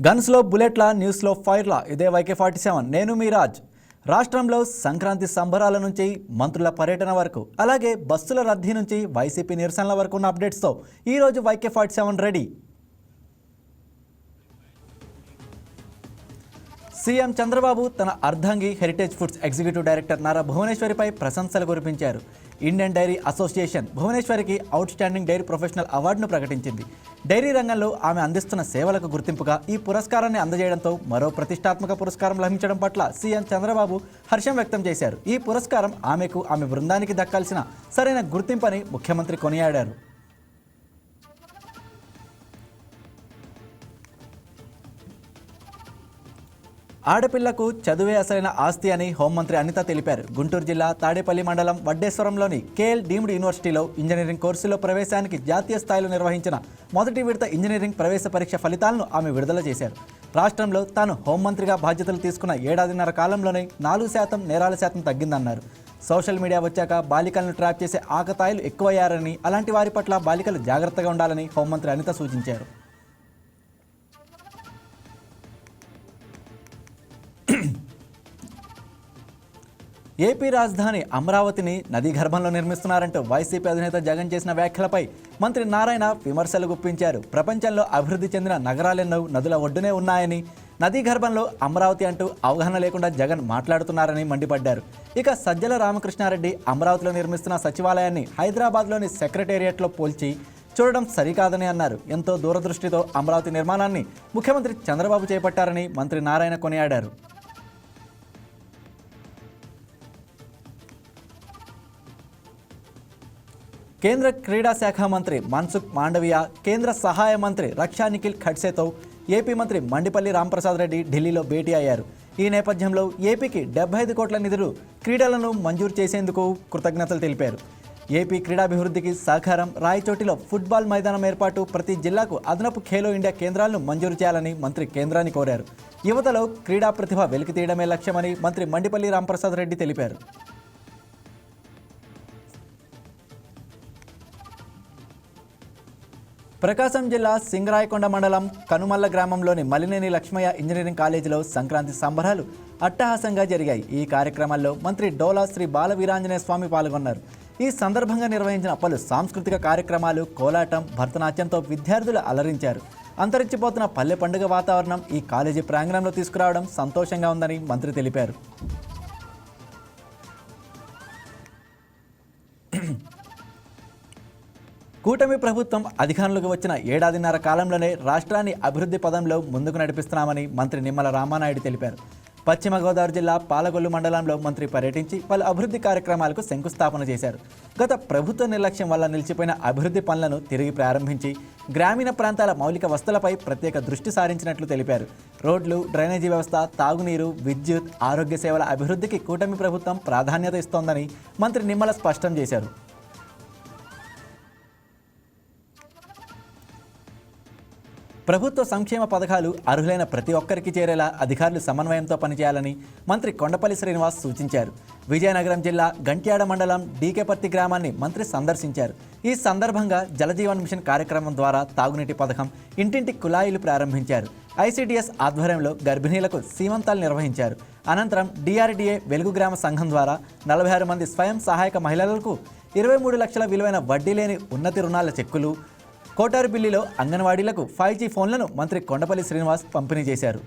గన్స్లో బుల్లెట్ల, న్యూస్లో ఫైర్ల. ఇదే YK47. నేను మీ రాజ్. రాష్ట్రంలో సంక్రాంతి సంబరాల నుంచి మంత్రుల పర్యటన వరకు, అలాగే బస్సుల రద్దీ నుంచి వైసీపీ నిరసనల వరకు ఉన్న అప్డేట్స్తో ఈరోజు YK47 రెడీ. సీఎం చంద్రబాబు తన అర్ధంగి heritage foods executive director Nara భువనేశ్వరిపై ప్రశంసలు కురిపించారు. ఇండియన్ డైరీ అసోసియేషన్ భువనేశ్వరికి అవుట్ స్టాండింగ్ డైరీ ప్రొఫెషనల్ అవార్డును ప్రకటించింది. డైరీ రంగంలో ఆమె అందిస్తున్న సేవలకు గుర్తింపుగా ఈ పురస్కారాన్ని అందజేయడంతో మరో ప్రతిష్టాత్మక పురస్కారం లభించడం పట్ల సీఎం చంద్రబాబు హర్షం వ్యక్తం చేశారు. ఈ పురస్కారం ఆమెకు, ఆమె బృందానికి దక్కాల్సిన సరైన గుర్తింపని ముఖ్యమంత్రి కొనియాడారు. ఆడపిల్లకు చదువే అసలైన ఆస్తి అని హోంమంత్రి అనిత తెలిపారు. గుంటూరు జిల్లా తాడేపల్లి మండలం వడ్డేశ్వరంలోని కేఎల్ డీమ్డ్ యూనివర్సిటీలో ఇంజనీరింగ్ కోర్సులో ప్రవేశానికి జాతీయ స్థాయిలో నిర్వహించిన మొదటి విడత ఇంజనీరింగ్ ప్రవేశ పరీక్ష ఫలితాలను ఆమె విడుదల చేశారు. రాష్ట్రంలో తాను హోంమంత్రిగా బాధ్యతలు తీసుకున్న ఏడాదిన్నర కాలంలోనే 4% నేరాల శాతం తగ్గిందన్నారు. సోషల్ మీడియా వచ్చాక బాలికలను ట్రాప్ చేసే ఆకతాయిలు ఎక్కువయ్యారని, అలాంటి వారి పట్ల బాలికలు జాగ్రత్తగా ఉండాలని హోంమంత్రి అనిత సూచించారు. ఏపీ రాజధాని అమరావతిని నదీ గర్భంలో నిర్మిస్తున్నారంటూ వైసీపీ అధినేత జగన్ చేసిన వ్యాఖ్యలపై మంత్రి నారాయణ విమర్శలు గుప్పించారు. ప్రపంచంలో అభివృద్ధి చెందిన నగరాలెన్నో నదుల ఒడ్డునే ఉన్నాయని, నదీ గర్భంలో అమరావతి అంటూ అవగాహన లేకుండా జగన్ మాట్లాడుతున్నారని మండిపడ్డారు. ఇక సజ్జల రామకృష్ణారెడ్డి అమరావతిలో నిర్మిస్తున్న సచివాలయాన్ని హైదరాబాద్లోని సెక్రటేరియట్లో పోల్చి చూడడం సరికాదని అన్నారు. ఎంతో దూరదృష్టితో అమరావతి నిర్మాణాన్ని ముఖ్యమంత్రి చంద్రబాబు చేపట్టారని మంత్రి నారాయణ కొనియాడారు. కేంద్ర క్రీడా శాఖ మంత్రి మన్సుఖ్ మాండవియా, కేంద్ర సహాయ మంత్రి రక్షా నిఖిల్ ఖడ్సేతో ఏపీ మంత్రి మండిపల్లి రాంప్రసాద్ రెడ్డి ఢిల్లీలో భేటీ అయ్యారు. ఈ నేపథ్యంలో ఏపీకి 75 కోట్ల నిధులు క్రీడలను మంజూరు చేసేందుకు కృతజ్ఞతలు తెలిపారు. ఏపీ క్రీడాభివృద్ధికి సహకారం, రాయచోటిలో ఫుట్బాల్ మైదానం ఏర్పాటు, ప్రతి జిల్లాకు అదనపు ఖేలో ఇండియా కేంద్రాలను మంజూరు చేయాలని మంత్రి కేంద్రాన్ని కోరారు. యువతలో క్రీడా ప్రతిభ వెలికితీయడమే లక్ష్యమని మంత్రి మండిపల్లి రాంప్రసాద్ రెడ్డి తెలిపారు. ప్రకాశం జిల్లా సింగరాయకొండ మండలం కనుమల్ల గ్రామంలోని మలినేని లక్ష్మయ్య ఇంజనీరింగ్ కాలేజీలో సంక్రాంతి సంబరాలు అట్టహాసంగా జరిగాయి. ఈ కార్యక్రమాల్లో మంత్రి డోలా శ్రీ బాల వీరాంజనేయ స్వామి పాల్గొన్నారు. ఈ సందర్భంగా నిర్వహించిన పలు సాంస్కృతిక కార్యక్రమాలు, కోలాటం, భరతనాట్యంతో విద్యార్థులు అలరించారు. అంతరించిపోతున్న పల్లె పండుగ వాతావరణం ఈ కాలేజీ ప్రాంగణంలో తీసుకురావడం సంతోషంగా ఉందని మంత్రి తెలిపారు. కూటమి ప్రభుత్వం అధికారంలోకి వచ్చిన ఏడాదిన్నర కాలంలోనే రాష్ట్రాన్ని అభివృద్ధి పదంలో ముందుకు నడిపిస్తున్నామని మంత్రి నిమ్మల రామానాయుడు తెలిపారు. పశ్చిమ గోదావరి జిల్లా పాలగొల్లు మండలంలో మంత్రి పర్యటించి పలు అభివృద్ధి కార్యక్రమాలకు శంకుస్థాపన చేశారు. గత ప్రభుత్వ నిర్లక్ష్యం వల్ల నిలిచిపోయిన అభివృద్ధి పనులను తిరిగి ప్రారంభించి గ్రామీణ ప్రాంతాల మౌలిక వసతులపై ప్రత్యేక దృష్టి సారించినట్లు తెలిపారు. రోడ్లు, డ్రైనేజీ వ్యవస్థ, తాగునీరు, విద్యుత్, ఆరోగ్య సేవల అభివృద్ధికి కూటమి ప్రభుత్వం ప్రాధాన్యత ఇస్తోందని మంత్రి నిమ్మల స్పష్టం చేశారు. ప్రభుత్వ సంక్షేమ పథకాలు అర్హులైన ప్రతి ఒక్కరికి చేరేలా అధికారులు సమన్వయంతో పనిచేయాలని మంత్రి కొండపల్లి శ్రీనివాస్ సూచించారు. విజయనగరం జిల్లా గంట్యాడ మండలం డీకేపర్తి గ్రామాన్ని మంత్రి సందర్శించారు. ఈ సందర్భంగా జలజీవన్ మిషన్ కార్యక్రమం ద్వారా తాగునీటి పథకం, ఇంటింటి కుళాయిలు ప్రారంభించారు. ఐసీడీఎస్ ఆధ్వర్యంలో గర్భిణీలకు సీమంతాలు నిర్వహించారు. అనంతరం డిఆర్డీఏ వెలుగు గ్రామ సంఘం ద్వారా 46 మంది స్వయం సహాయక మహిళలకు 23 లక్షల విలువైన వడ్డీ లేని ఉన్నతి రుణాల చెక్కులు, కోటారుబిల్లిలో అంగన్వాడీలకు 5G ఫోన్లను మంత్రి కొండపల్లి శ్రీనివాస్ పంపిణీ చేశారు.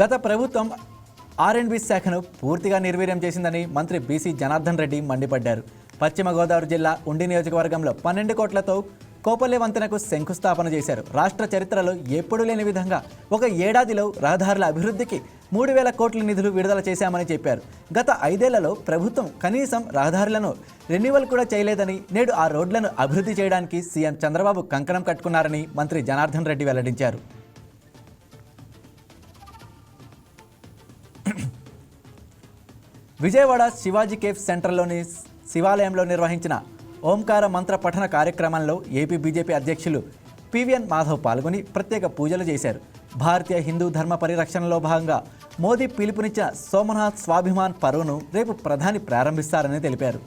గత ప్రభుత్వం R&B శాఖను పూర్తిగా నిర్వీర్యం చేసిందని మంత్రి బీసీ జనార్దన్ రెడ్డి మండిపడ్డారు. పశ్చిమ గోదావరి జిల్లా ఉండి నియోజకవర్గంలో 12 కోట్లతో కోపల్లె వంతెనకు శంకుస్థాపన చేశారు. రాష్ట్ర చరిత్రలో ఎప్పుడూ లేని విధంగా ఒక ఏడాదిలో రహదారుల అభివృద్ధికి 3,000 కోట్ల నిధులు విడుదల చేశామని చెప్పారు. గత 5 ఏళ్లలో ప్రభుత్వం కనీసం రహదారులను రెన్యువల్ కూడా చేయలేదని, నేడు ఆ రోడ్లను అభివృద్ధి చేయడానికి సీఎం చంద్రబాబు కంకణం కట్టుకున్నారని మంత్రి జనార్దన్ రెడ్డి వెల్లడించారు. విజయవాడ శివాజీ కేఫ్ సెంటర్లోని శివాలయంలో నిర్వహించిన ఓంకార మంత్ర పఠన కార్యక్రమంలో ఏపీ బీజేపీ అధ్యక్షులు పివిఎన్ మాధవ్ పాల్గొని ప్రత్యేక పూజలు చేశారు. భారతీయ హిందూ ధర్మ పరిరక్షణలో భాగంగా మోదీ పిలుపునిచ్చిన సోమనాథ్ స్వాభిమాన్ పర్వను రేపు ప్రధాని ప్రారంభిస్తారని తెలిపారు.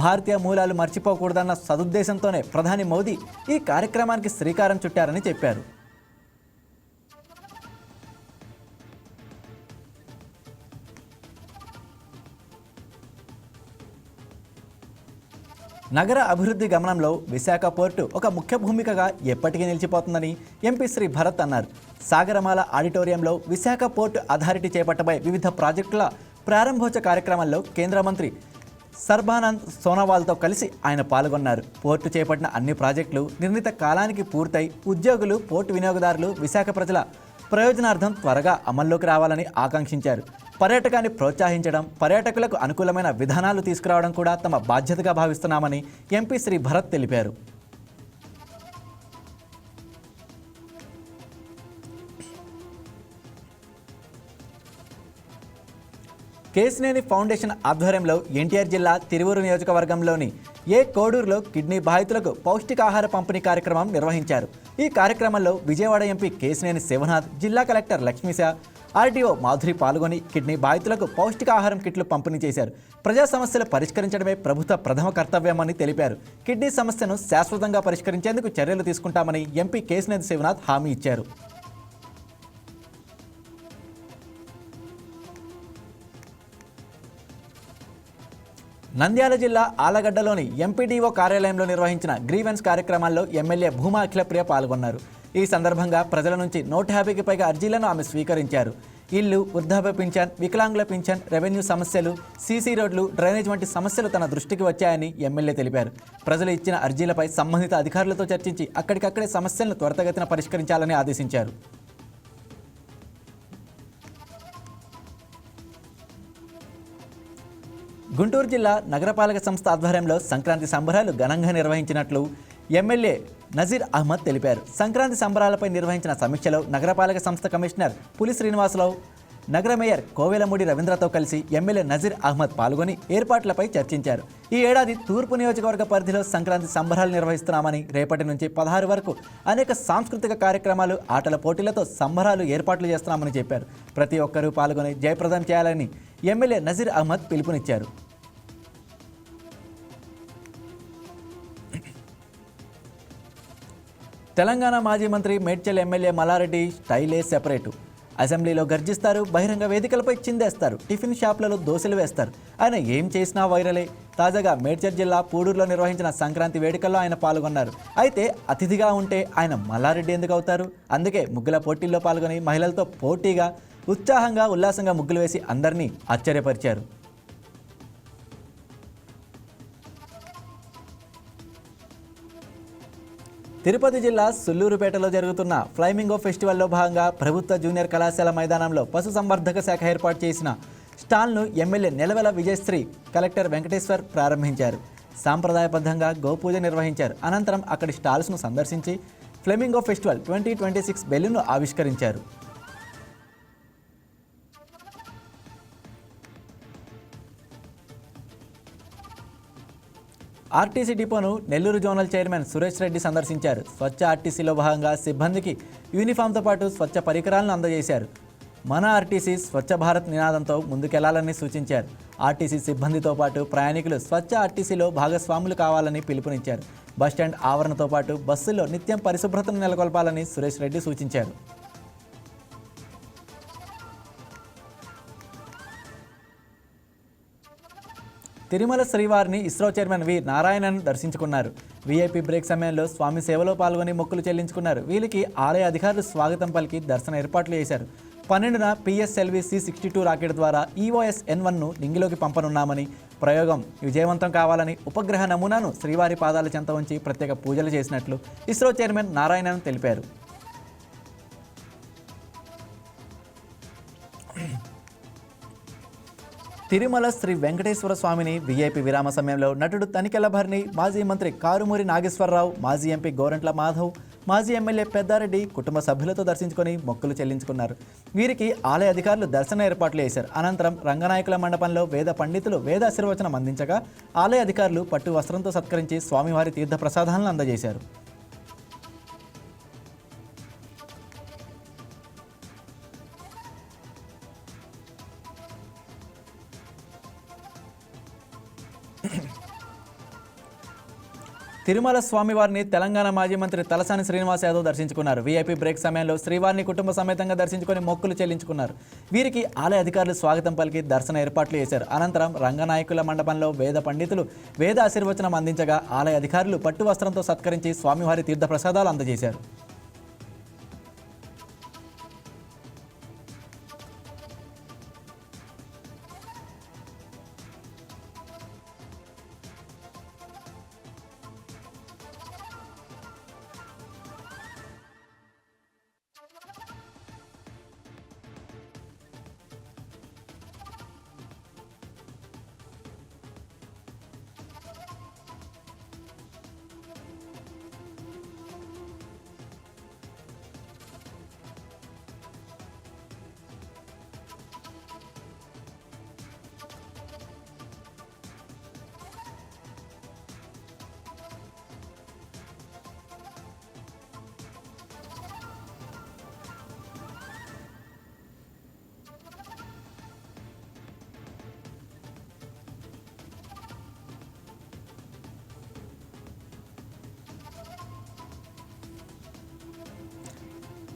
భారతీయ మూలాలు మర్చిపోకూడదన్న సదుద్దేశంతోనే ప్రధాని మోదీ ఈ కార్యక్రమానికి శ్రీకారం చుట్టారని చెప్పారు. నగర అభివృద్ధి గమనంలో విశాఖ పోర్టు ఒక ముఖ్య భూమికగా ఎప్పటికీ నిలిచిపోతుందని ఎంపీ శ్రీ భరత్ అన్నారు. సాగరమాల ఆడిటోరియంలో విశాఖ పోర్టు అథారిటీ చేపట్టబోయే వివిధ ప్రాజెక్టుల ప్రారంభోత్సవ కార్యక్రమంలో కేంద్ర మంత్రి సర్బానంద్ సోనోవాల్తో కలిసి ఆయన పాల్గొన్నారు. పోర్టు చేపట్టిన అన్ని ప్రాజెక్టులు నిర్ణీత కాలానికి పూర్తయి ఉద్యోగులు, పోర్టు వినియోగదారులు, విశాఖ ప్రజల ప్రయోజనార్థం త్వరగా అమల్లోకి రావాలని ఆకాంక్షించారు. పర్యాటకాన్ని ప్రోత్సహించడం, పర్యాటకులకు అనుకూలమైన విధానాలు తీసుకురావడం కూడా తమ బాధ్యతగా భావిస్తున్నామని ఎంపీ శ్రీ భరత్ తెలిపారు. కేశినేని ఫౌండేషన్ ఆధ్వర్యంలో ఎన్టీఆర్ జిల్లా తిరువూరు నియోజకవర్గంలోని కోడూరులో కిడ్నీ బాధితులకు పౌష్టికాహార పంపిణీ కార్యక్రమం నిర్వహించారు. ఈ కార్యక్రమంలో విజయవాడ ఎంపీ కేశినేని శివనాథ్, జిల్లా కలెక్టర్ లక్ష్మీశా, ఆర్టీఓ మాధురి పాల్గొని కిడ్నీ బాధితులకు పౌష్టికాహారం కిట్లు పంపిణీ చేశారు. ప్రజా సమస్యలు పరిష్కరించడమే ప్రభుత్వ ప్రథమ కర్తవ్యమని తెలిపారు. కిడ్నీ సమస్యను శాశ్వతంగా పరిష్కరించేందుకు చర్యలు తీసుకుంటామని ఎంపీ కేశినేని శివనాథ్ హామీ ఇచ్చారు. నంద్యాల జిల్లా ఆలగడ్డలోని ఎంపీడీఓ కార్యాలయంలో నిర్వహించిన గ్రీవెన్స్ కార్యక్రమాల్లో ఎమ్మెల్యే భూమా అఖిలప్రియ పాల్గొన్నారు. ఈ సందర్భంగా ప్రజల నుంచి 150కి పైగా అర్జీలను ఆమె స్వీకరించారు. ఇల్లు, వృద్ధాప్య పింఛన్, వికలాంగుల పింఛన్, రెవెన్యూ సమస్యలు, సీసీ రోడ్లు, డ్రైనేజ్ వంటి సమస్యలు తన దృష్టికి వచ్చాయని ఎమ్మెల్యే తెలిపారు. ప్రజలు ఇచ్చిన అర్జీలపై సంబంధిత అధికారులతో చర్చించి అక్కడికక్కడే సమస్యలను త్వరితగతిన పరిష్కరించాలని ఆదేశించారు. గుంటూరు జిల్లా నగరపాలక సంస్థ ఆధ్వర్యంలో సంక్రాంతి సంబరాలు ఘనంగా నిర్వహించినట్లు ఎమ్మెల్యే నజీర్ అహ్మద్ తెలిపారు. సంక్రాంతి సంబరాలపై నిర్వహించిన సమీక్షలో నగరపాలక సంస్థ కమిషనర్ పులి శ్రీనివాసరావు, నగర మేయర్ కోవెలమూడి రవీంద్రతో కలిసి ఎమ్మెల్యే నజీర్ అహ్మద్ పాల్గొని ఏర్పాట్లపై చర్చించారు. ఈ ఏడాది తూర్పు నియోజకవర్గ పరిధిలో సంక్రాంతి సంబరాలు నిర్వహిస్తున్నామని, రేపటి నుంచి 16 వరకు అనేక సాంస్కృతిక కార్యక్రమాలు, ఆటల పోటీలతో సంబరాలు ఏర్పాట్లు చేస్తున్నామని చెప్పారు. ప్రతి ఒక్కరూ పాల్గొని జయప్రదం చేయాలని ఎమ్మెల్యే నజీర్ అహ్మద్ పిలుపునిచ్చారు. తెలంగాణ మాజీ మంత్రి మేడ్చల్ ఎమ్మెల్యే మల్లారెడ్డి స్టైలే సెపరేటు. అసెంబ్లీలో గర్జిస్తారు, బహిరంగ వేదికలపై చిందేస్తారు, టిఫిన్ షాప్లలో దోశలు వేస్తారు. ఆయన ఏం చేసినా వైరలే. తాజాగా మేడ్చల్ జిల్లా పూడూరులో నిర్వహించిన సంక్రాంతి వేడుకల్లో ఆయన పాల్గొన్నారు. అయితే అతిథిగా ఉంటే ఆయన మల్లారెడ్డి ఎందుకు అవుతారు? అందుకే ముగ్గుల పోటీల్లో పాల్గొని మహిళలతో పోటీగా ఉత్సాహంగా, ఉల్లాసంగా ముగ్గులు వేసి అందరినీ ఆశ్చర్యపరిచారు. తిరుపతి జిల్లా సుల్లూరుపేటలో జరుగుతున్న ఫ్లైమింగో ఫెస్టివల్లో భాగంగా ప్రభుత్వ జూనియర్ కళాశాల మైదానంలో పశుసంవర్ధక శాఖ ఏర్పాటు చేసిన స్టాల్ను ఎమ్మెల్యే నెలవెల విజయశ్రీ, కలెక్టర్ వెంకటేశ్వర్ ప్రారంభించారు. సాంప్రదాయబద్ధంగా గోపూజ నిర్వహించారు. అనంతరం అక్కడి స్టాల్స్ను సందర్శించి ఫ్లెమింగో ఫెస్టివల్ 2026 బెలూన్ను ఆవిష్కరించారు. ఆర్టీసీ డిపోను నెల్లూరు జోనల్ చైర్మన్ సురేష్ రెడ్డి సందర్శించారు. స్వచ్ఛ ఆర్టీసీలో భాగంగా సిబ్బందికి యూనిఫామ్తో పాటు స్వచ్ఛ పరికరాలను అందజేశారు. మన ఆర్టీసీ స్వచ్ఛ భారత్ నినాదంతో ముందుకెళ్లాలని సూచించారు. ఆర్టీసీ సిబ్బందితో పాటు ప్రయాణికులు స్వచ్ఛ ఆర్టీసీలో భాగస్వాములు కావాలని పిలుపునిచ్చారు. బస్టాండ్ ఆవరణతో పాటు బస్సుల్లో నిత్యం పరిశుభ్రతను నెలకొల్పాలని సురేష్ రెడ్డి సూచించారు. తిరుమల శ్రీవారిని ఇస్రో చైర్మన్ వి నారాయణన్ దర్శించుకున్నారు. వీఐపీ బ్రేక్ సమయంలో స్వామి సేవలో పాల్గొని మొక్కులు చెల్లించుకున్నారు. వీళ్ళకి ఆలయ అధికారులు స్వాగతం పలికి దర్శన ఏర్పాట్లు చేశారు. 12న పిఎస్ఎల్వి C-62 రాకెట్ ద్వారా EOS-N1ను నింగిలోకి పంపనున్నామని, ప్రయోగం విజయవంతం కావాలని ఉపగ్రహ నమూనాను శ్రీవారి పాదాల చెంత ఉంచి ప్రత్యేక పూజలు చేసినట్లు ఇస్రో చైర్మన్ నారాయణన్ తెలిపారు. తిరుమల శ్రీ వెంకటేశ్వర స్వామిని వీఐపీ విరామ సమయంలో నటుడు తనికెళ్ల భరణి, మాజీ మంత్రి కారుమూరి నాగేశ్వరరావు, మాజీ ఎంపీ గోరంట్ల మాధవ్, మాజీ ఎమ్మెల్యే పెద్దారెడ్డి కుటుంబ సభ్యులతో దర్శించుకొని మొక్కులు చెల్లించుకున్నారు. వీరికి ఆలయ అధికారులు దర్శన ఏర్పాట్లు చేశారు. అనంతరం రంగనాయకుల మండపంలో వేద పండితులు వేదాశీర్వచనం అందించగా ఆలయ అధికారులు పట్టు వస్త్రంతో సత్కరించి స్వామివారి తీర్థ ప్రసాదాలను అందజేశారు. తిరుమల స్వామివారిని తెలంగాణ మాజీ మంత్రి తలసాని శ్రీనివాస్ యాదవ్ దర్శించుకున్నారు. వీఐపీ బ్రేక్ సమయంలో శ్రీవారిని కుటుంబ సమేతంగా దర్శించుకొని మొక్కులు చెల్లించుకున్నారు. వీరికి ఆలయ అధికారులు స్వాగతం పలికి దర్శన ఏర్పాట్లు చేశారు. అనంతరం రంగనాయకుల మండపంలో వేద పండితులు వేద ఆశీర్వచనం అందించగా ఆలయ అధికారులు పట్టు వస్త్రంతో సత్కరించి స్వామివారి తీర్థ ప్రసాదాలు అందజేశారు.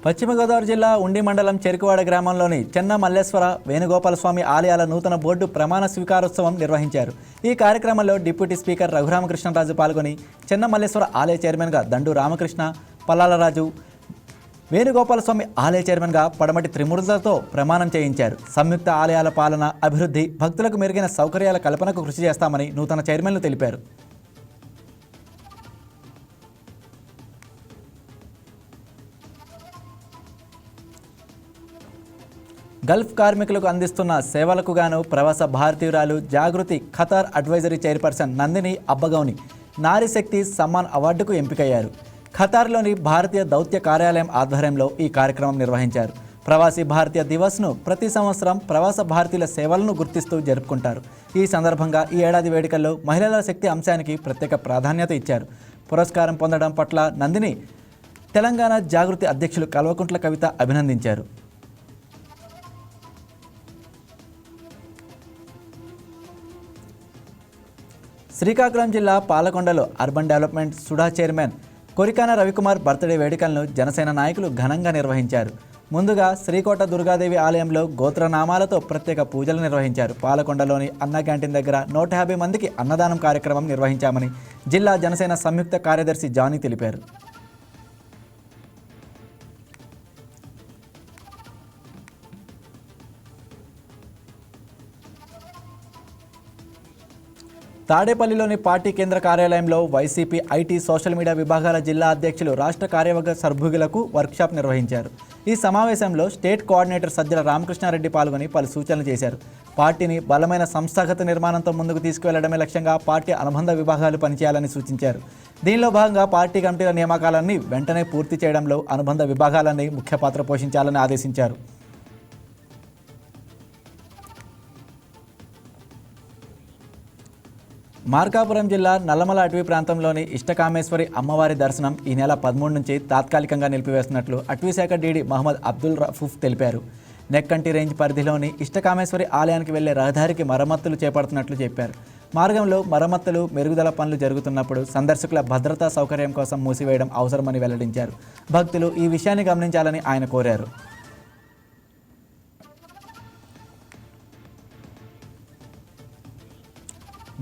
పశ్చిమ గోదావరి జిల్లా ఉండి మండలం చెరుకువాడ గ్రామంలోని చెన్న మల్లేశ్వర వేణుగోపాలస్వామి ఆలయాల నూతన బోర్డు ప్రమాణ స్వీకారోత్సవం నిర్వహించారు. ఈ కార్యక్రమంలో డిప్యూటీ స్పీకర్ రఘురామకృష్ణరాజు పాల్గొని చెన్న మల్లేశ్వర ఆలయ చైర్మన్గా దండు రామకృష్ణ, పల్లాలరాజు, వేణుగోపాలస్వామి ఆలయ చైర్మన్గా పడమటి త్రిమూర్తులతో ప్రమాణం చేయించారు. సంయుక్త ఆలయాల పాలన, అభివృద్ధి, భక్తులకు మెరుగైన సౌకర్యాల కల్పనకు కృషి చేస్తామని నూతన చైర్మన్లు తెలిపారు. గల్ఫ్ కార్మికులకు అందిస్తున్న సేవలకు గాను ప్రవాస భారతీయురాలు జాగృతి ఖతార్ అడ్వైజరీ చైర్పర్సన్ నందిని అబ్బగౌని నారీశక్తి సమ్మాన్ అవార్డుకు ఎంపికయ్యారు. ఖతార్లోని భారతీయ దౌత్య కార్యాలయం ఆధ్వర్యంలో ఈ కార్యక్రమం నిర్వహించారు. ప్రవాసీ భారతీయ దివస్ను ప్రతి సంవత్సరం ప్రవాస భారతీయుల సేవలను గుర్తిస్తూ జరుపుకుంటారు. ఈ సందర్భంగా ఈ ఏడాది వేడుకల్లో మహిళల శక్తి అంశానికి ప్రత్యేక ప్రాధాన్యత ఇచ్చారు. పురస్కారం పొందడం పట్ల నందిని తెలంగాణ జాగృతి అధ్యక్షులు కల్వకుంట్ల కవిత అభినందించారు. శ్రీకాకుళం జిల్లా పాలకొండలో urban development SUDA chairman Korikana Ravikumar birthday వేడుకలను జనసేన నాయకులు ఘనంగా నిర్వహించారు. ముందుగా శ్రీకోట దుర్గాదేవి ఆలయంలో గోత్రనామాలతో ప్రత్యేక పూజలు నిర్వహించారు. పాలకొండలోని అన్న క్యాంటీన్ దగ్గర 150 మందికి అన్నదానం కార్యక్రమం నిర్వహించామని జిల్లా జనసేన సంయుక్త కార్యదర్శి జానీ తెలిపారు. తాడేపల్లిలోని పార్టీ కేంద్ర కార్యాలయంలో వైసీపీ ఐటీ సోషల్ మీడియా విభాగాల జిల్లా అధ్యక్షులు రాష్ట్ర కార్యవర్గ సభ్యులకు వర్క్షాప్ నిర్వహించారు. ఈ సమావేశంలో స్టేట్ కోఆర్డినేటర్ సజ్జల రామకృష్ణారెడ్డి పాల్గొని పలు సూచనలు చేశారు. పార్టీని బలమైన సంస్థాగత నిర్మాణంతో ముందుకు తీసుకువెళ్లడమే లక్ష్యంగా పార్టీ అనుబంధ విభాగాలు పనిచేయాలని సూచించారు. దీనిలో భాగంగా పార్టీ కమిటీల నియామకాలన్నీ వెంటనే పూర్తి చేయడంలో అనుబంధ విభాగాలన్నీ ముఖ్య పాత్ర పోషించాలని ఆదేశించారు. మార్కాపురం జిల్లా నల్లమల అటవీ ప్రాంతంలోని ఇష్టకామేశ్వరి అమ్మవారి దర్శనం ఈ నెల 13 నుంచి తాత్కాలికంగా నిలిపివేస్తున్నట్లు అటవీశాఖ డీడీ మహమ్మద్ అబ్దుల్ రఫూఫ్ తెలిపారు. నెక్కంటి రేంజ్ పరిధిలోని ఇష్టకామేశ్వరి ఆలయానికి వెళ్లే రహదారికి మరమ్మతులు చేపడుతున్నట్లు చెప్పారు. మార్గంలో మరమ్మతులు, మెరుగుదల పనులు జరుగుతున్నప్పుడు సందర్శకుల భద్రతా సౌకర్యం కోసం మూసివేయడం అవసరమని వెల్లడించారు. భక్తులు ఈ విషయాన్ని గమనించాలని ఆయన కోరారు.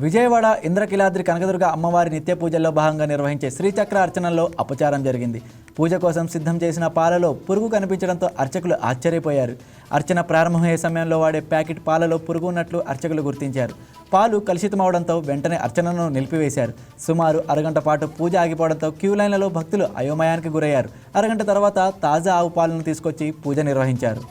విజయవాడ ఇంద్రకీలాద్రి కనకదుర్గ అమ్మవారి నిత్య పూజల్లో భాగంగా నిర్వహించే శ్రీచక్ర అర్చనలో అపచారం జరిగింది. పూజ కోసం సిద్ధం చేసిన పాలలో పురుగు కనిపించడంతో అర్చకులు ఆశ్చర్యపోయారు. అర్చన ప్రారంభమయ్యే సమయంలో వాడే ప్యాకెట్ పాలలో పురుగు ఉన్నట్లు అర్చకులు గుర్తించారు. పాలు కలుషితమవడంతో వెంటనే అర్చనను నిలిపివేశారు. సుమారు అరగంట పాటు పూజ ఆగిపోవడంతో క్యూ లైన్లలో భక్తులు అయోమయానికి గురయ్యారు. అరగంట తర్వాత తాజా ఆవు పాలను తీసుకొచ్చి పూజ నిర్వహించారు.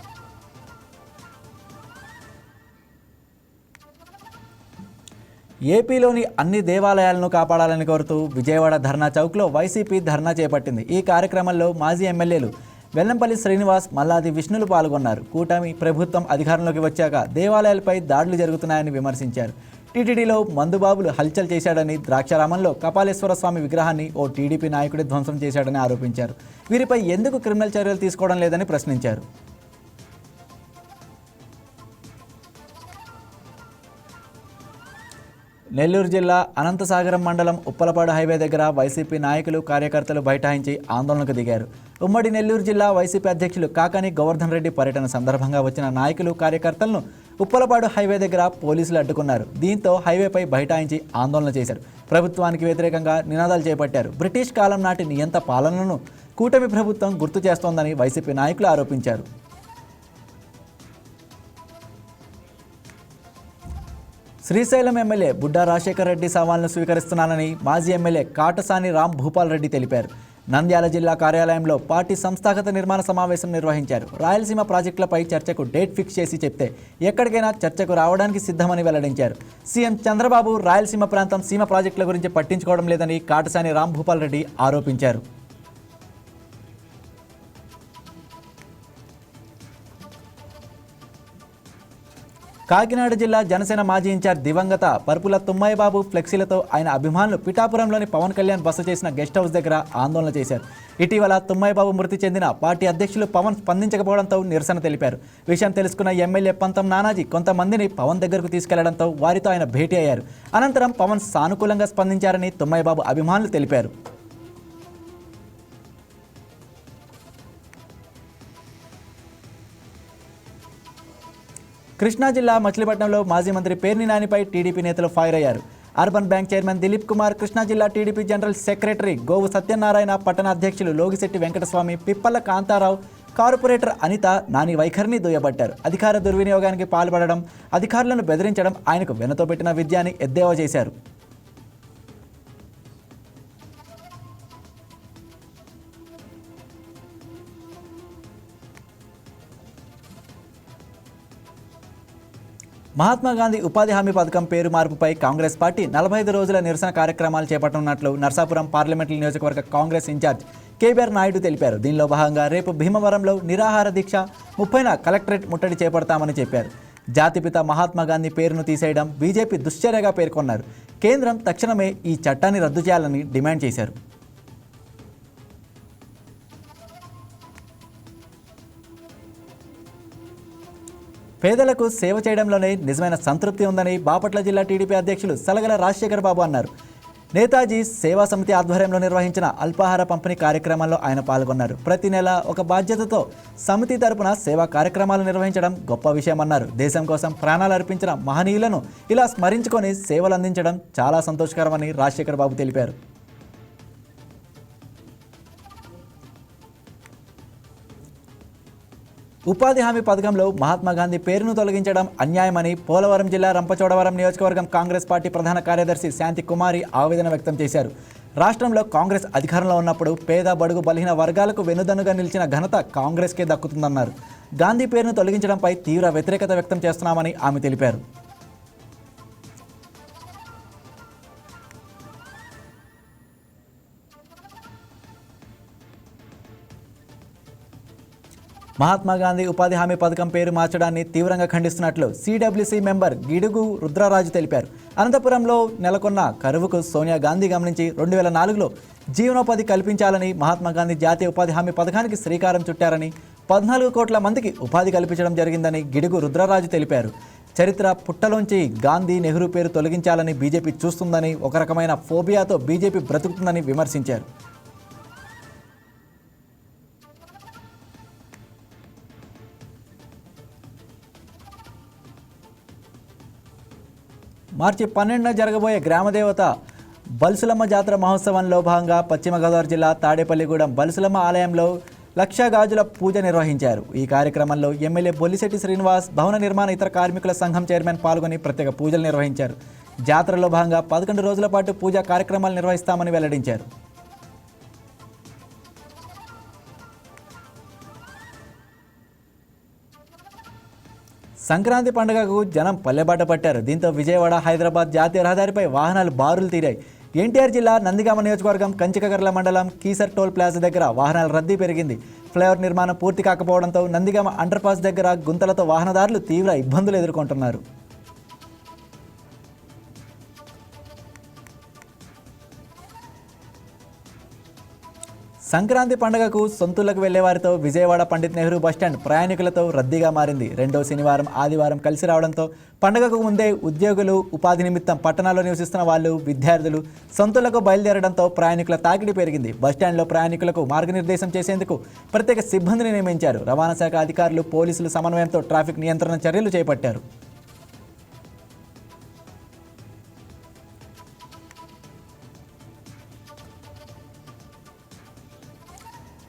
ఏపీలోని అన్ని దేవాలయాలను కాపాడాలని కోరుతూ విజయవాడ ధర్నా చౌక్లో వైసీపీ ధర్నా చేపట్టింది. ఈ కార్యక్రమంలో మాజీ ఎమ్మెల్యేలు వెల్లంపల్లి శ్రీనివాస్, మల్లాది విష్ణులు పాల్గొన్నారు. కూటమి ప్రభుత్వం అధికారంలోకి వచ్చాక దేవాలయాలపై దాడులు జరుగుతున్నాయని విమర్శించారు. టీటీడీలో మందుబాబులు హల్చల్ చేశాడని, ద్రాక్షారామంలో కపాలేశ్వర స్వామి విగ్రహాన్ని ఓ టీడీపీ నాయకుడి ధ్వంసం చేశాడని ఆరోపించారు. వీరిపై ఎందుకు క్రిమినల్ చర్యలు తీసుకోవడం లేదని ప్రశ్నించారు. నెల్లూరు జిల్లా అనంతసాగరం మండలం ఉప్పలపాడు హైవే దగ్గర వైసీపీ నాయకులు కార్యకర్తలు బైఠాయించి ఆందోళనకు దిగారు. ఉమ్మడి నెల్లూరు జిల్లా వైసీపీ అధ్యక్షులు కాకాని గోవర్ధన్ రెడ్డి పర్యటన సందర్భంగా వచ్చిన నాయకులు కార్యకర్తలను ఉప్పలపాడు హైవే దగ్గర పోలీసులు అడ్డుకున్నారు. దీంతో హైవేపై బైఠాయించి ఆందోళన చేశారు. ప్రభుత్వానికి వ్యతిరేకంగా నినాదాలు చేపట్టారు. బ్రిటిష్ కాలం నాటి నియంత పాలనను కూటమి ప్రభుత్వం గుర్తు చేస్తోందని వైసీపీ నాయకులు ఆరోపించారు. శ్రీశైలం ఎమ్మెల్యే బుడ్డా రాజశేఖర్ రెడ్డి సవాల్ను స్వీకరిస్తున్నానని మాజీ ఎమ్మెల్యే కాటసాని రామ్ భూపాల్ రెడ్డి తెలిపారు. నంద్యాల జిల్లా కార్యాలయంలో పార్టీ సంస్థాగత నిర్మాణ సమావేశం నిర్వహించారు. రాయలసీమ ప్రాజెక్టులపై చర్చకు డేట్ ఫిక్స్ చేసి చెప్తే ఎక్కడికైనా చర్చకు రావడానికి సిద్ధమని వెల్లడించారు. సీఎం చంద్రబాబు రాయలసీమ ప్రాంతం సీమ ప్రాజెక్టుల గురించి పట్టించుకోవడం లేదని కాటసాని రామ్ భూపాల్ రెడ్డి ఆరోపించారు. కాకినాడ జిల్లా జనసేన మాజీ ఇన్ఛార్జ్ దివంగత పరుపుల తుమ్మయ్య బాబు ఫ్లెక్సీలతో ఆయన అభిమానులు పిఠాపురంలోని పవన్ కళ్యాణ్ బస చేసిన గెస్ట్ హౌస్ దగ్గర ఆందోళన చేశారు. ఇటీవల తుమ్మయ్య బాబు మృతి చెందిన పార్టీ అధ్యక్షులు పవన్ స్పందించకపోవడంతో నిరసన తెలిపారు. విషయం తెలుసుకున్న ఎమ్మెల్యే పంతం నానాజీ కొంతమందిని పవన్ దగ్గరకు తీసుకెళ్లడంతో వారితో ఆయన భేటీ అయ్యారు. అనంతరం పవన్ సానుకూలంగా స్పందించారని తుమ్మయ్య బాబు అభిమానులు తెలిపారు. కృష్ణా జిల్లా మచిలీపట్నంలో మాజీ మంత్రి పేర్ని నానిపై టీడీపీ నేతలు ఫైర్ అయ్యారు. Urban bank chairman Dilip Kumar, Krishna జిల్లా టీడీపీ జనరల్ సెక్రటరీ గోవు సత్యనారాయణ, పట్టణ అధ్యక్షులు లోగిశెట్టి వెంకటస్వామి, పిప్పల్ల కాంతారావు, కార్పొరేటర్ అనిత నాని వైఖరిని దుయ్యబట్టారు. అధికార దుర్వినియోగానికి పాల్పడడం, అధికారులను బెదిరించడం ఆయనకు వెనతో పెట్టిన విద్య అని ఎద్దేవా చేశారు. మహాత్మా గాంధీ ఉపాధి హామీ పథకం పేరు మార్పుపై కాంగ్రెస్ పార్టీ 45 రోజుల నిరసన కార్యక్రమాలు చేపట్టనున్నట్లు నర్సాపురం పార్లమెంటరీ నియోజకవర్గ కాంగ్రెస్ ఇన్ఛార్జ్ కేబీఆర్ నాయుడు తెలిపారు. దీనిలో భాగంగా రేపు భీమవరంలో నిరాహార దీక్ష, 30న కలెక్టరేట్ ముట్టడి చేపడతామని చెప్పారు. జాతిపిత మహాత్మా గాంధీ పేరును తీసేయడం బీజేపీ దుశ్చర్యగా పేర్కొన్నారు. కేంద్రం తక్షణమే ఈ చట్టాన్ని రద్దు చేయాలని డిమాండ్ చేశారు. పేదలకు సేవ చేయడంలోనే నిజమైన సంతృప్తి ఉందని బాపట్ల జిల్లా టీడీపీ అధ్యక్షులు సలగల రాజశేఖర్ బాబు అన్నారు. నేతాజీ సేవా సమితి ఆధ్వర్యంలో నిర్వహించిన అల్పాహార పంపిణీ కార్యక్రమంలో ఆయన పాల్గొన్నారు. ప్రతి నెల ఒక బాధ్యతతో సమితి తరపున సేవా కార్యక్రమాలు నిర్వహించడం గొప్ప విషయమన్నారు. దేశం కోసం ప్రాణాలు అర్పించిన మహనీయులను ఇలా స్మరించుకొని సేవలు అందించడం చాలా సంతోషకరమని రాజశేఖర్ బాబు తెలిపారు. ఉపాధి హామీ పథకంలో మహాత్మా గాంధీ పేరును తొలగించడం అన్యాయమని పోలవరం జిల్లా రంపచోడవరం నియోజకవర్గం కాంగ్రెస్ పార్టీ ప్రధాన కార్యదర్శి శాంతి కుమారి ఆవేదన వ్యక్తం చేశారు. రాష్ట్రంలో కాంగ్రెస్ అధికారంలో ఉన్నప్పుడు పేద బడుగు బలహీన వర్గాలకు వెన్నుదన్నుగా నిలిచిన ఘనత కాంగ్రెస్కే దక్కుతుందన్నారు. గాంధీ పేరును తొలగించడంపై తీవ్ర వ్యతిరేకత వ్యక్తం చేస్తున్నామని ఆమె తెలిపారు. మహాత్మా గాంధీ ఉపాధి హామీ పథకం పేరు మార్చడాన్ని తీవ్రంగా ఖండిస్తున్నట్లు సిడబ్ల్యూసీ మెంబర్ గిడుగు రుద్రరాజు తెలిపారు. అనంతపురంలో నెలకొన్న కరువుకు సోనియా గాంధీ గమనించి 2004లో జీవనోపాధి కల్పించాలని మహాత్మా గాంధీ జాతీయ ఉపాధి హామీ పథకానికి శ్రీకారం చుట్టారని, 14 కోట్ల మందికి ఉపాధి కల్పించడం జరిగిందని గిడుగు రుద్రరాజు తెలిపారు. చరిత్ర పుట్టలోంచి గాంధీ, నెహ్రూ పేరు తొలగించాలని బీజేపీ చూస్తుందని, ఒక రకమైన ఫోబియాతో బీజేపీ బ్రతుకుతుందని విమర్శించారు. మార్చి 12న జరగబోయే గ్రామదేవత బల్సులమ్మ జాతర మహోత్సవంలో భాగంగా పశ్చిమ గోదావరి జిల్లా తాడేపల్లిగూడెం బల్సులమ్మ ఆలయంలో 1,00,000 గాజుల పూజ నిర్వహించారు. ఈ కార్యక్రమంలో ఎమ్మెల్యే బొల్లిశెట్టి శ్రీనివాస్, భవన నిర్మాణ ఇతర కార్మికుల సంఘం చైర్మన్ పాల్గొని ప్రత్యేక పూజలు నిర్వహించారు. జాతరలో భాగంగా 11 రోజుల పాటు పూజా కార్యక్రమాలు నిర్వహిస్తామని వెల్లడించారు. సంక్రాంతి పండుగకు జనం పల్లెబాట పట్టారు. దీంతో విజయవాడ, హైదరాబాద్ జాతీయ రహదారిపై వాహనాలు బారులు తీరాయి. ఎన్టీఆర్ జిల్లా నందిగామ నియోజకవర్గం కంచికగర్ల మండలం కీసర్ టోల్ ప్లాజా దగ్గర వాహనాల రద్దీ పెరిగింది. ఫ్లైఓవర్ నిర్మాణం పూర్తి కాకపోవడంతో నందిగామ అండర్పాస్ దగ్గర గుంతలతో వాహనదారులు తీవ్ర ఇబ్బందులు ఎదుర్కొంటున్నారు. సంక్రాంతి పండుగకు సొంతూళ్లకు వెళ్లేవారితో విజయవాడ పండిత్ నెహ్రూ బస్టాండ్ ప్రయాణికులతో రద్దీగా మారింది. రెండో శనివారం ఆదివారం కలిసి రావడంతో పండుగకు ముందే ఉద్యోగులు, ఉపాధి నిమిత్తం పట్టణాల్లో నివసిస్తున్న వాళ్ళు, విద్యార్థులు సొంతూళ్లకు బయలుదేరడంతో ప్రయాణికుల తాకిడి పెరిగింది. బస్టాండ్లో ప్రయాణికులకు మార్గనిర్దేశం చేసేందుకు ప్రత్యేక సిబ్బందిని నియమించారు. రవాణా శాఖ అధికారులు, పోలీసుల సమన్వయంతో ట్రాఫిక్ నియంత్రణ చర్యలు చేపట్టారు.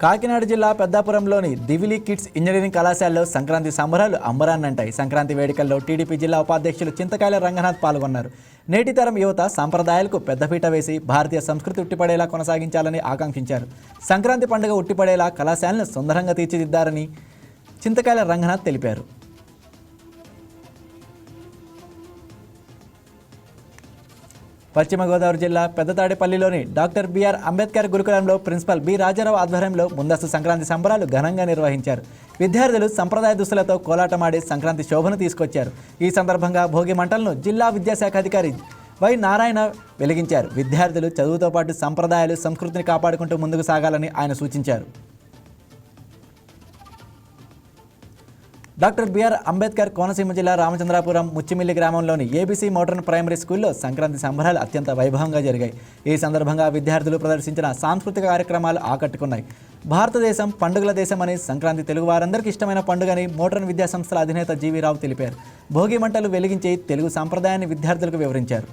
కాకినాడ జిల్లా పెద్దాపురంలోని దివిలి కిడ్స్ ఇంజనీరింగ్ కళాశాలలో సంక్రాంతి సంబరాలు అంబరాన్నంటాయి. సంక్రాంతి వేడుకల్లో టీడీపీ జిల్లా ఉపాధ్యక్షులు చింతకాయల రంగనాథ్ పాల్గొన్నారు. నేటి తరం యువత సాంప్రదాయాలకు పెద్దపీట వేసి భారతీయ సంస్కృతి ఉట్టిపడేలా కొనసాగించాలని ఆకాంక్షించారు. సంక్రాంతి పండుగ ఉట్టిపడేలా కళాశాలను సుందరంగా తీర్చిదిద్దారని చింతకాయల రంగనాథ్ తెలిపారు. పశ్చిమ గోదావరి జిల్లా పెద్దతాడేపల్లిలోని డాక్టర్ బిఆర్ అంబేద్కర్ గురుకులంలో ప్రిన్సిపల్ బి రాజారావు ఆధ్వర్యంలో ముందస్తు సంక్రాంతి సంబరాలు ఘనంగా నిర్వహించారు. విద్యార్థులు సంప్రదాయ దుస్తులతో కోలాటమాడి సంక్రాంతి శోభను తీసుకొచ్చారు. ఈ సందర్భంగా భోగి మంటలను జిల్లా విద్యాశాఖ అధికారి వై నారాయణ వెలిగించారు. విద్యార్థులు చదువుతో పాటు సంప్రదాయాలు, సంస్కృతిని కాపాడుకుంటూ ముందుకు సాగాలని ఆయన సూచించారు. డాక్టర్ బిఆర్ అంబేద్కర్ కోనసీమ జిల్లా రామచంద్రాపురం ముచ్చిమిల్లి గ్రామంలోని ఏబీసీ మోడర్న్ ప్రైమరీ స్కూల్లో సంక్రాంతి సంబరాలు అత్యంత వైభవంగా జరిగాయి. ఈ సందర్భంగా విద్యార్థులు ప్రదర్శించిన సాంస్కృతిక కార్యక్రమాలు ఆకట్టుకున్నాయి. భారతదేశం పండుగల దేశమని, సంక్రాంతి తెలుగు వారందరికీ ఇష్టమైన పండుగని మోడర్న్ విద్యా సంస్థల అధినేత జీవీరావు తెలిపారు. భోగి మంటలు వెలిగించి తెలుగు సాంప్రదాయాన్ని విద్యార్థులకు వివరించారు.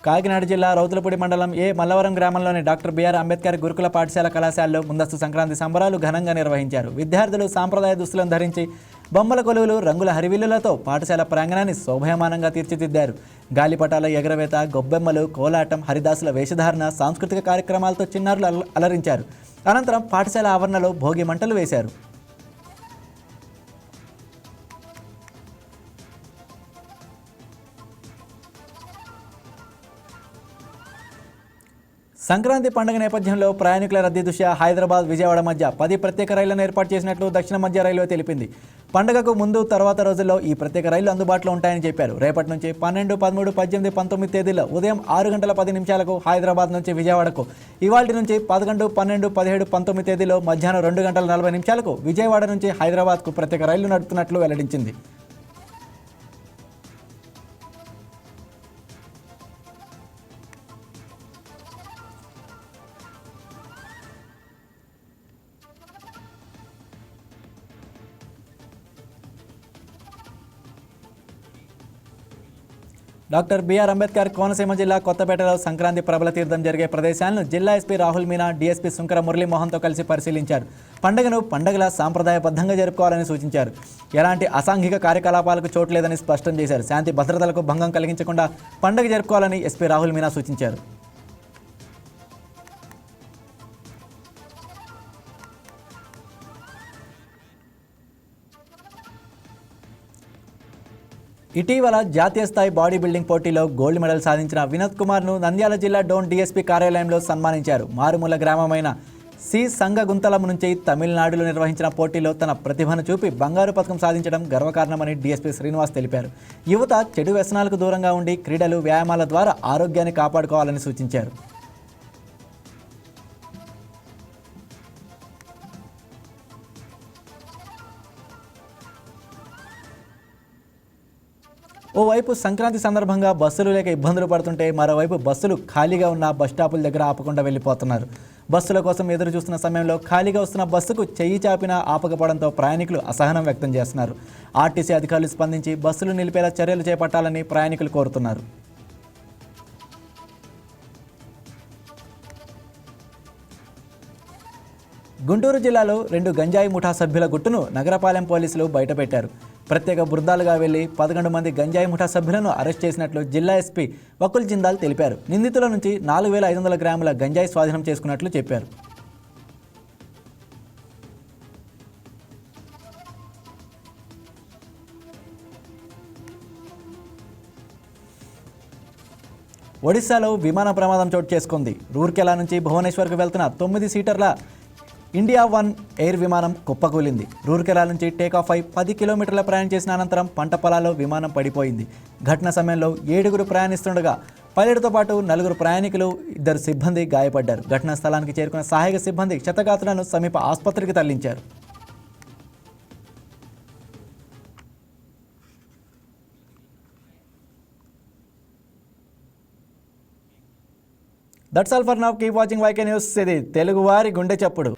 కాకినాడ జిల్లా రౌతులపూడి మండలం మల్లవరం గ్రామంలోని డాక్టర్ బిఆర్ అంబేద్కర్ గురుకుల పాఠశాల కళాశాలలో ముందస్తు సంక్రాంతి సంబరాలు ఘనంగా నిర్వహించారు. విద్యార్థులు సాంప్రదాయ దుస్తులను ధరించి బొమ్మల కొలువులు, రంగుల హరివిల్లులతో పాఠశాల ప్రాంగణాన్ని శోభయమానంగా తీర్చిదిద్దారు. గాలిపటాల ఎగరవేత, గొబ్బెమ్మలు, కోలాటం, హరిదాసుల వేషధారణ, సాంస్కృతిక కార్యక్రమాలతో చిన్నారులు అలరించారు. అనంతరం పాఠశాల ఆవరణలో భోగి మంటలు వేశారు. సంక్రాంతి పండుగ నేపథ్యంలో ప్రయాణికుల రద్దీ దృష్ట్యా హైదరాబాద్, విజయవాడ మధ్య 10 ప్రత్యేక రైళ్లను ఏర్పాటు చేసినట్లు దక్షిణ మధ్య రైల్వే తెలిపింది. పండుగకు ముందు, తర్వాత రోజుల్లో ఈ ప్రత్యేక రైళ్లు అందుబాటులో ఉంటాయని చెప్పారు. రేపటి నుంచి 12, 13, 18, 19 తేదీల్లో ఉదయం 6 గంటల 10 నిమిషాలకు హైదరాబాద్ నుంచి విజయవాడకు, ఇవాల్టి నుంచి 11, 12, 17, 19 తేదీలో మధ్యాహ్నం 2 గంటల 40 నిమిషాలకు విజయవాడ నుంచి హైదరాబాద్కు ప్రత్యేక రైళ్లు నడుపుతున్నట్లు వెల్లడించింది. డాక్టర్ బిఆర్ అంబేద్కర్ కోనసీమ జిల్లా కొత్తపేటలో సంక్రాంతి ప్రబల తీర్థం జరిగే ప్రదేశాలను జిల్లా ఎస్పీ రాహుల్ మీనా, డీఎస్పీ శుంకర మురళీమోహన్తో కలిసి పరిశీలించారు. పండుగను పండుగల సాంప్రదాయబద్ధంగా జరుపుకోవాలని సూచించారు. ఎలాంటి అసాంఘిక కార్యకలాపాలకు చోటు లేదని స్పష్టం చేశారు. శాంతి భద్రతలకు భంగం కలిగించకుండా పండుగ జరుపుకోవాలని ఎస్పీ రాహుల్ మీనా సూచించారు. ఇటీవల జాతీయ స్థాయి బాడీ బిల్డింగ్ పోటీలో గోల్డ్ మెడల్ సాధించిన వినోద్ కుమార్ను నంద్యాల జిల్లా డోన్ డీఎస్పీ కార్యాలయంలో సన్మానించారు. మారుమూల గ్రామమైన సి సంగగుంతలం నుంచి తమిళనాడులో నిర్వహించిన పోటీలో తన ప్రతిభను చూపి బంగారు పథకం సాధించడం గర్వకారణమని డీఎస్పీ శ్రీనివాస్ తెలిపారు. యువత చెడు వ్యసనాలకు దూరంగా ఉండి క్రీడలు, వ్యాయామాల ద్వారా ఆరోగ్యాన్ని కాపాడుకోవాలని సూచించారు. ఓవైపు సంక్రాంతి సందర్భంగా బస్సులు లేక ఇబ్బందులు పడుతుంటే, మరోవైపు బస్సులు ఖాళీగా ఉన్న బస్టాపుల దగ్గర ఆపకుండా వెళ్ళిపోతున్నారు. బస్సుల కోసం ఎదురు చూస్తున్న సమయంలో ఖాళీగా వస్తున్న బస్సుకు చెయ్యి చాపినా ఆపకపోవడంతో ప్రయాణికులు అసహనం వ్యక్తం చేస్తున్నారు. ఆర్టీసీ అధికారులు స్పందించి బస్సులు నిలిపేలా చర్యలు చేపట్టాలని ప్రయాణికులు కోరుతున్నారు. గుంటూరు జిల్లాలో 2 గంజాయి ముఠా సభ్యుల గుట్టును నగరపాలెం పోలీసులు బయటపెట్టారు. ప్రత్యేక బృందాలుగా వెళ్లి 11 మంది గంజాయి ముఠా సభ్యులను అరెస్ట్ చేసినట్లు జిల్లా ఎస్పీ వకుల్ జిందాల్ తెలిపారు. నిందితుల నుంచి 4500 గ్రాముల గంజాయి స్వాధీనం చేసుకున్నట్లు చెప్పారు. ఒడిశాలో విమాన ప్రమాదం చోటు చేసుకుంది. రూర్కెలా నుంచి భువనేశ్వర్కు వెళ్తున్న 9 సీటర్ల ఇండియా 1 ఎయిర్ విమానం కుప్పకూలింది. రూర్కెలా నుంచి టేకాఫ్ అయి 10 కిలోమీటర్ల ప్రయాణం చేసిన అనంతరం పంట పొలాల్లో విమానం పడిపోయింది. ఘటన సమయంలో 7గురు ప్రయాణిస్తుండగా పైలట్తో పాటు 4 ప్రయాణికులు, 2 సిబ్బంది గాయపడ్డారు. ఘటనా స్థలానికి చేరుకున్న సహాయక సిబ్బంది క్షతగాత్రులను సమీప ఆసుపత్రికి తరలించారు. That's all for now. Keep watching YK news. ఇది తెలుగువారి గుండె చప్పుడు.